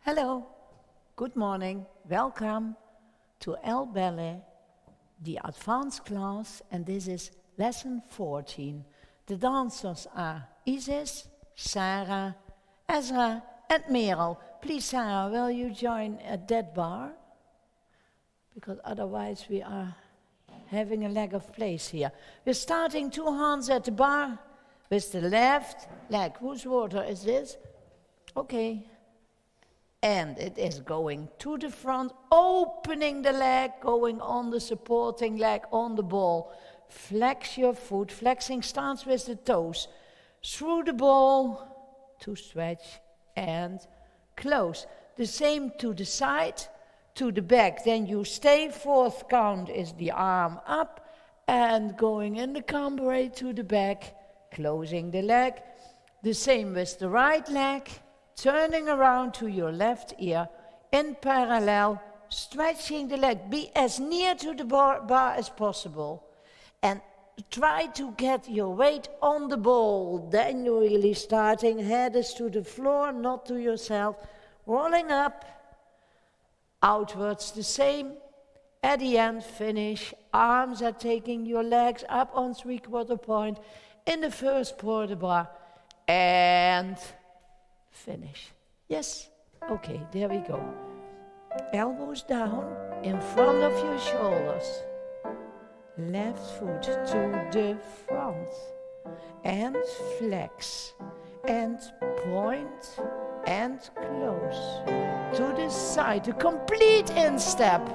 Hello, good morning, welcome to LBallet, the advanced class, and this is lesson 14. The dancers are Isis, Sarah, Ezra, and Merel. Please, Sarah, will you join at that bar? Because otherwise we are having a lack of place here. We're starting 2 hands at the bar with the left leg. Whose water is this? Okay. And it is going to the front, opening the leg, going on the supporting leg on the ball. Flex your foot. Flexing starts with the toes. Through the ball to stretch and close. The same to the side, to the back. Then you stay. 4th count is the arm up and going in the cambray to the back, closing the leg. The same with the right leg. Turning around to your left ear, in parallel, stretching the leg. Be as near to the bar as possible. And try to get your weight on the ball. Then you're really starting. Head is to the floor, not to yourself. Rolling up, outwards the same. At the end, finish. Arms are taking your legs up on 3/4 point. In the first port de bras. And finish. Yes? Okay, there we go. Elbows down, in front of your shoulders. Left foot to the front. And flex. And point. And close. To the side. A complete instep.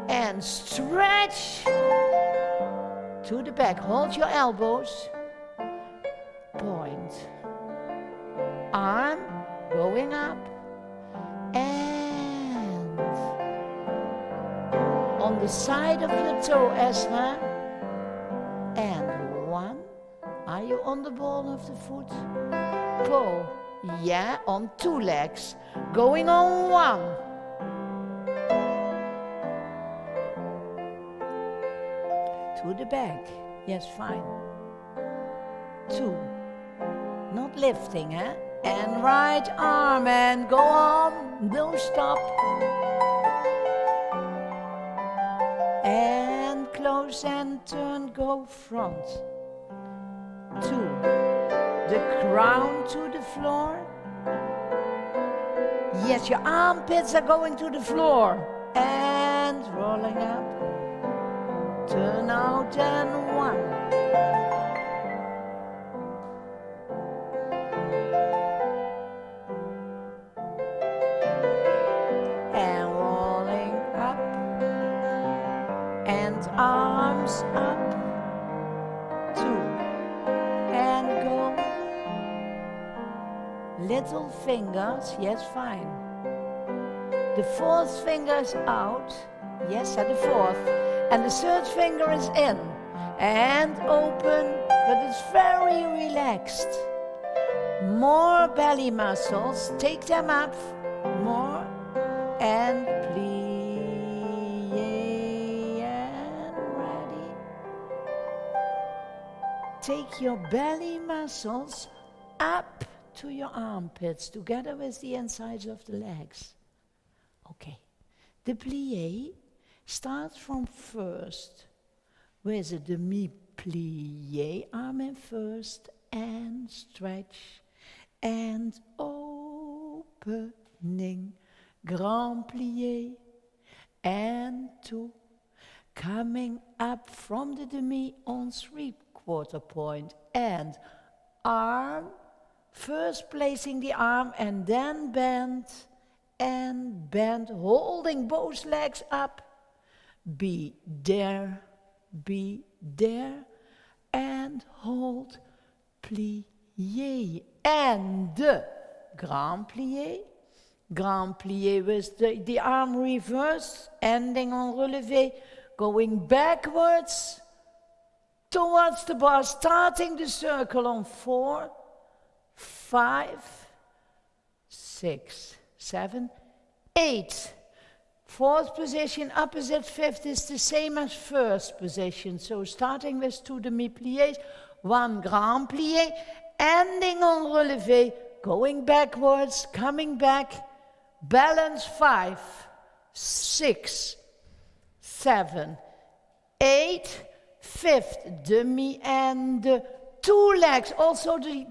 And stretch. To the back. Hold your elbows. Point. Arm going up and on the side of your toe, Ezra, and 1. Are you on the ball of the foot? Pull. Yeah, on 2 legs. Going on 1. To the back. Yes, fine. 2. Not lifting, eh? And right arm and go on, don't stop. And close and turn, go front. 2. The crown to the floor. Yes, your armpits are going to the floor. And rolling up. Turn out and 1. Arms up, 2, and go. Little fingers, yes, fine. The 4th finger is out, yes, and the 4th. And the 3rd finger is in. And open, but it's very relaxed. More belly muscles, take them up, more, and please. Take your belly muscles up to your armpits, together with the insides of the legs. Okay. The plie starts from first with a demi-plie, arm in first, and stretch, and opening, grand plie, and 2, coming up from the demi on 3/4 point, and arm, first placing the arm and then bend, and bend, holding both legs up. Be there, and hold, plie, and the grand plie with the arm reverse, ending on relevé, going backwards, towards the bar, starting the circle on 4, 5, 6, 7, 8. 4th position, opposite 5th is the same as 1st position. So starting with 2 demi-pliés, 1 grand plié, ending on relevé, going backwards, coming back, balance 5, 6, 7, 8, fifth, demi and 2 legs, also the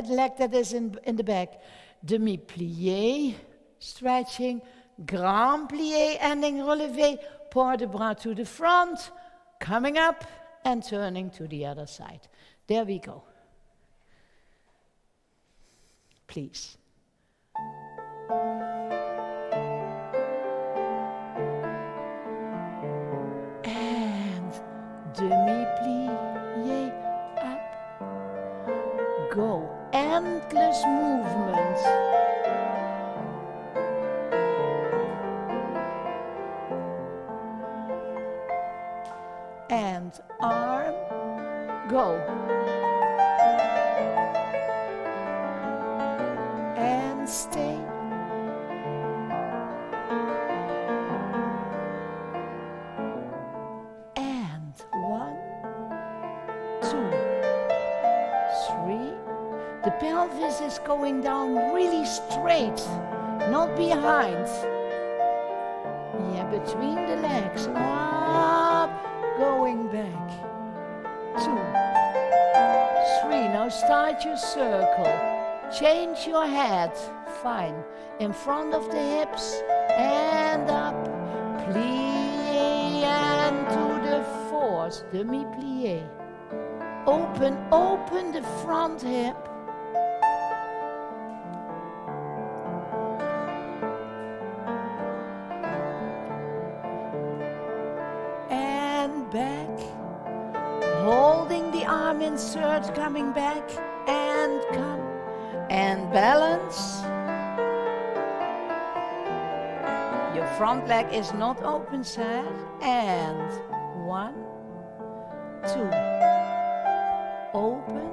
leg that is in the back. Demi plié, stretching, grand plié, ending relevé, port de bras to the front, coming up and turning to the other side. There we go. Please. And demi-plié up. Go. Endless movement. And arm. Go. And stay. And 1, 2, 3. The pelvis is going down really straight, not behind. Yeah, between the legs. Up, going back. 2, 3. Now start your circle. Change your head. Fine. In front of the hips and up. Plie and to the fourth. Demi-plie. Open the front hip. And back. Holding the arm insert, coming back and come. And balance. Your front leg is not open, sir. And 1, 2. Open.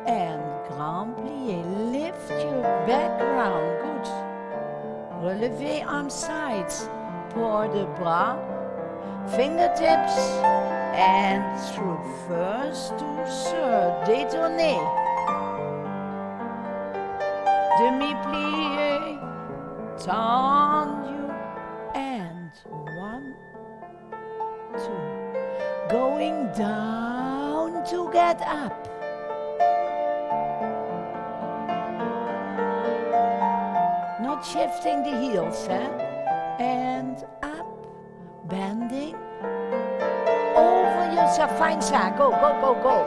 And grand plié. Lift your back round. Good. Relevé arm sides. Port de bras. Fingertips. And through first to third. Détourné. Demi-plié. Tendu. And 1, 2. Going down to get up. Not shifting the heels, eh? And up. Bending. Over yourself. Fine, sir. Go, go, go, go.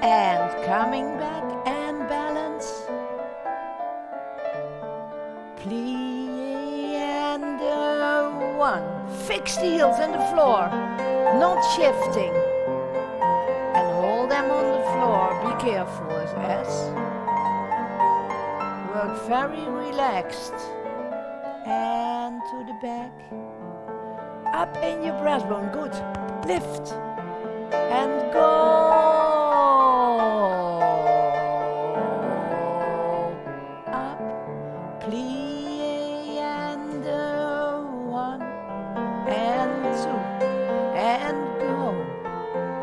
And coming back and balance. Plie and 1. Fix the heels in the floor. Not shifting. And hold them on the floor. Be careful, yes. Work very relaxed. And to the back. Up in your breastbone. Good. Lift. And go. Up. Plie and 1. And 2. And go.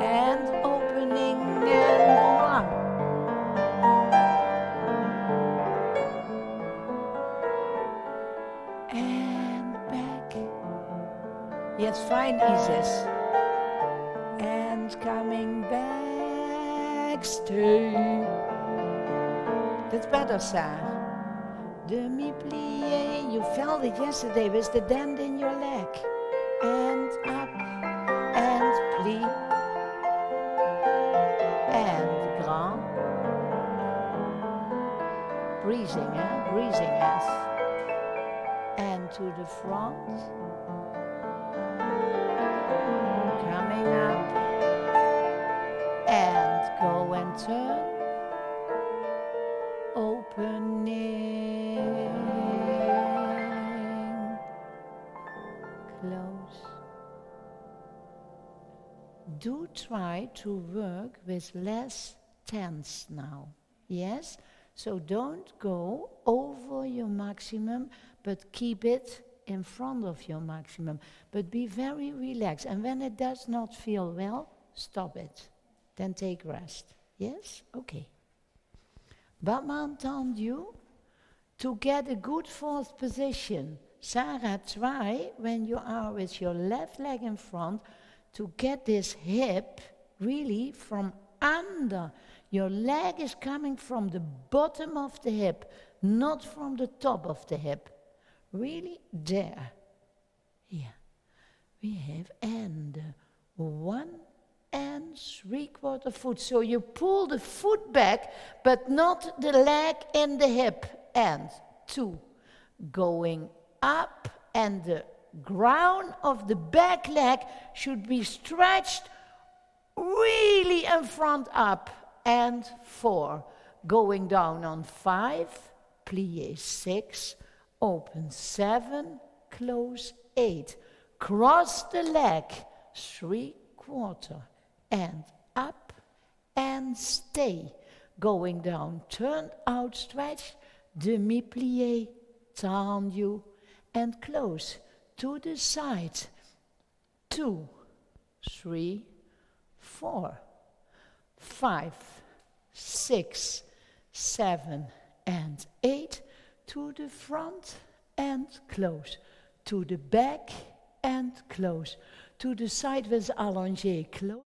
And opening and 1. And back. Yes, fine, Isis. And coming back, stay. That's better, sir. Demi-plié. You felt it yesterday with the dent in your leg. And up. And plie. And grand. Breathing, eh? Breathing, yes. And to the front. Coming up. And go and turn. Opening. Close. Do try to work with less tense now. Yes? So don't go over your maximum, but keep it in front of your maximum. But be very relaxed. And when it does not feel well, stop it. Then take rest. Yes? Okay. Battement tendu. To get a good fourth position, Sarah, try when you are with your left leg in front to get this hip really from under. Your leg is coming from the bottom of the hip, not from the top of the hip. Really there. Here we have and 1 and 3/4 foot. So you pull the foot back, but not the leg in the hip. And 2, going up, and the ground of the back leg should be stretched really in front up. And 4, going down on 5, plie 6, open 7, close 8, cross the leg 3/4, and up and stay, going down, turned out, stretch, demi-plie, tendu, and close to the side, 2, 3, 4, 5, 6, 7, and 8, to the front and close, to the back and close, to the side with allongé, close.